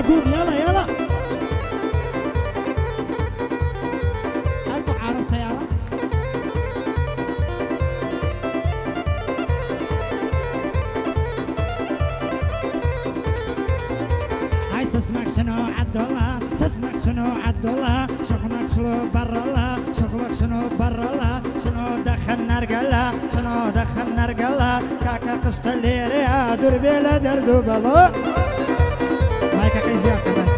قول يلا يلا أنت عرفت يلا اسمك شنو عبد الله اسمك شنو عبد الله شغلك شنو بر الله شغلك شنو بر الله شنو دخل نرقله شنو دخل نرقله كاكا قشط الليريا دور بلا دردو بلو مايكا قيزيار كمان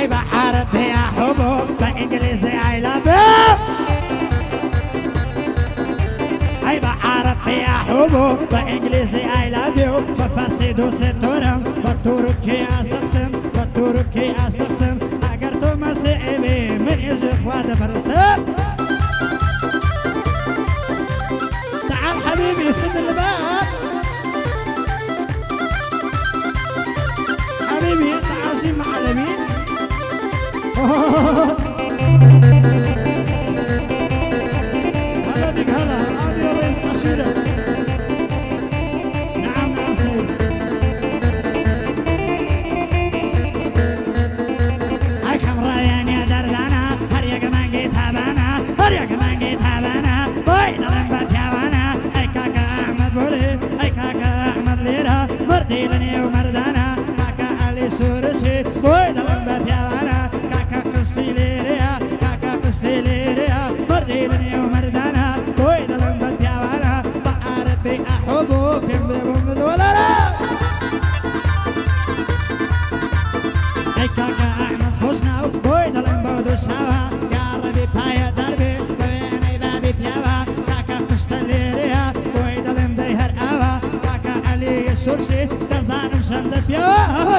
بعربي يا حبوب بإنجليزي I love you أي بعربي يا حبوب بإنجليزي I love you بفاسدو ستورم بطوركي أسقسم بطوركي أسقسم أقرتو مسيبي من يجي إخوات فرسم تعال حبيبي سد الباب حبيبي انت عايشين مع اليمين هلا بك هلا ابي يا رئيس عشيرة نعم نعم سيدي هاي خمرايان يا دردانا هر يا كمان جيت هبانا هر يا كمان جيت هبانا باي نلمبت يا بانا اي كاكا احمد بولي اي كاكا احمد ليرها مرديلني ومردانا كاكا علي سورسي باي نلمبت يا بانا مرديني ومردانا كويد لمبت يا وانا بعربي احبه كم بمد ولا لا اي كاكا احمد حسنا كويد لمبت وسوا يا ربي بايا دربي بيني بابي بيوا كاكا قشتليريا كويد لمبي هرقاوا كاكا علي السرسي دزانم سند بيوا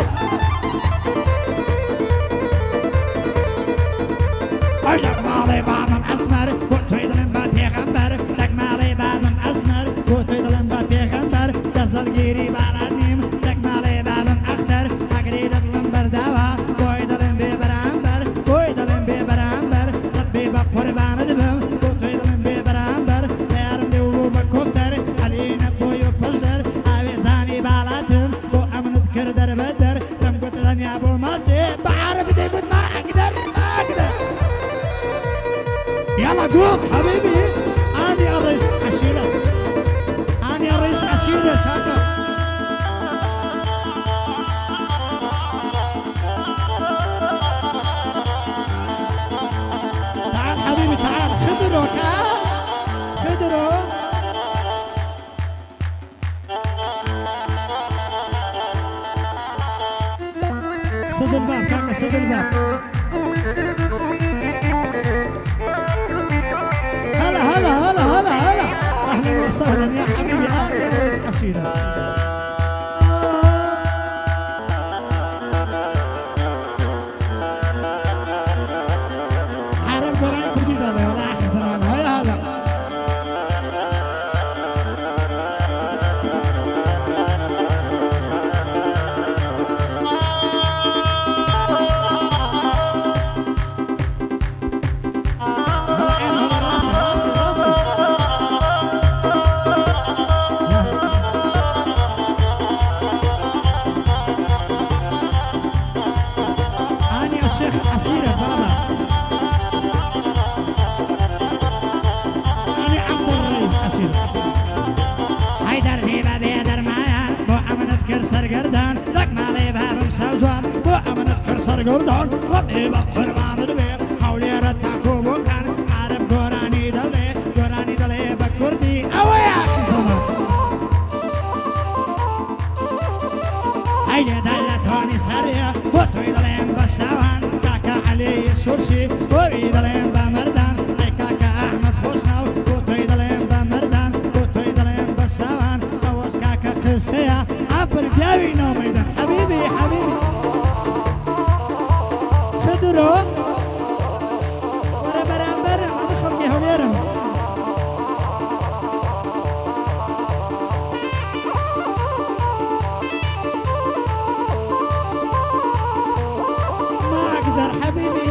لك مالي بعضم أسمر كنت يظلم بيغمبر لك مالي بعضم أسمر كنت يظلم بيغمبر تزل جيري بالعنيم لك مالي بعضم أخضر أقريد يظلم برداوة كوي يظلم ببرامبر كوي يظلم ببرامبر ربي بقربان دبم كنت يظلم ببرامبر يارم ديو بكفتر علينا كوي بصدر أبي زاني بالاتم كو أمن تكر در بدر لم قلت لن يا أبو ماشي بعرف دي قلت ما أقدر ما أقدر يلا قوم حبيبي أنا الرئيس عشيرة أنا الرئيس عشيرة كاكا تعال حبيبي تعال خدروا خدروا سد الباب كاكا سد الباب هلا اهلا وسهلا يا حبيبي يا رئيس عشيرة حرام قرآن جديد هذا ولا احلى زمان هيا هلا سرقردان لك مالي بابم سوزان بو امنت كر سرقردان ربي بقربان دبير حولي رتاكو بوكان عرب قراني دلي بكردي اوه يا اخي زمان هيدي دلتوني سريع بوتوي دلين بشاوان كاكا علي السرسي بوي دلين بمردان اي كاكا احمد حسنو بوتوي دلين بمردان بوتوي دلين بشاوان اوش كاكا قسطيا عبر بياوي نوميدان حبيبي خدرو برا ما دخل جهوليرم مطار حبيبي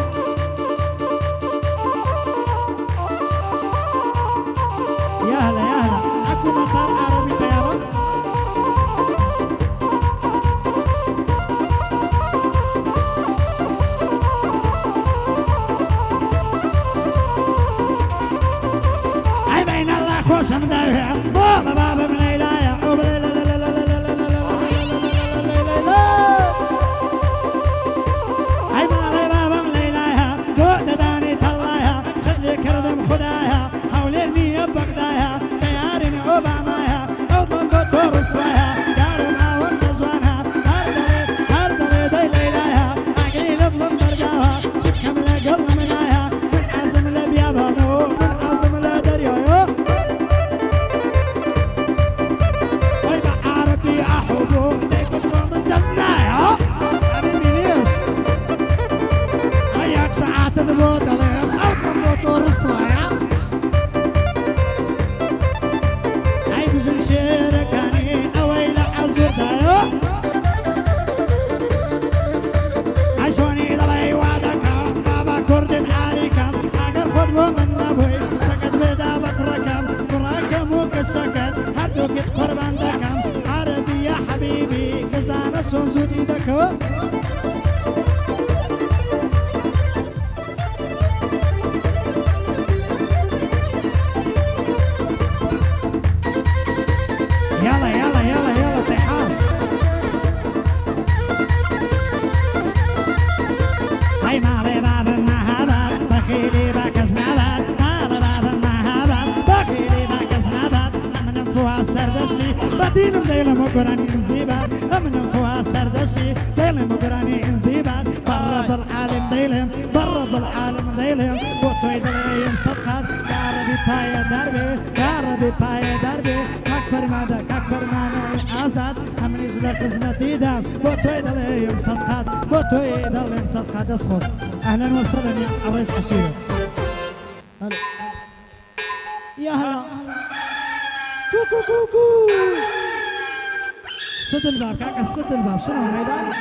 يا هلا يا هلا اكو مطار عربي طيران اي بين الله خوش مدافع بابا بابا من الهيا قربان دكم عربي يا حبيبي كزانا شون زودي دكو يلا يلا يلا يلا طيحان هاي مالي باب النهابات بخيلي باكس نابات مالي باب النهابات بخيلي باكس نابات من فوها سردشتي بديل مديل مقراني انزيبات من فوها سردشتي ديل مقراني انزيبات برب العالم ديلهم برب العالم ديلهم بوتوي دليهم صدقات يا ربي باية دربي يا ربي باية دربي كاكبر مانا آزاد همني جل خزمتي دام بوتوي دليهم صدقات بوتوي دليهم صدقات اسخر اهلا وسهلا يا عريس عشيرة يا هلا كو كو كو كو سد الباب كاكا سد الباب شنو ميدان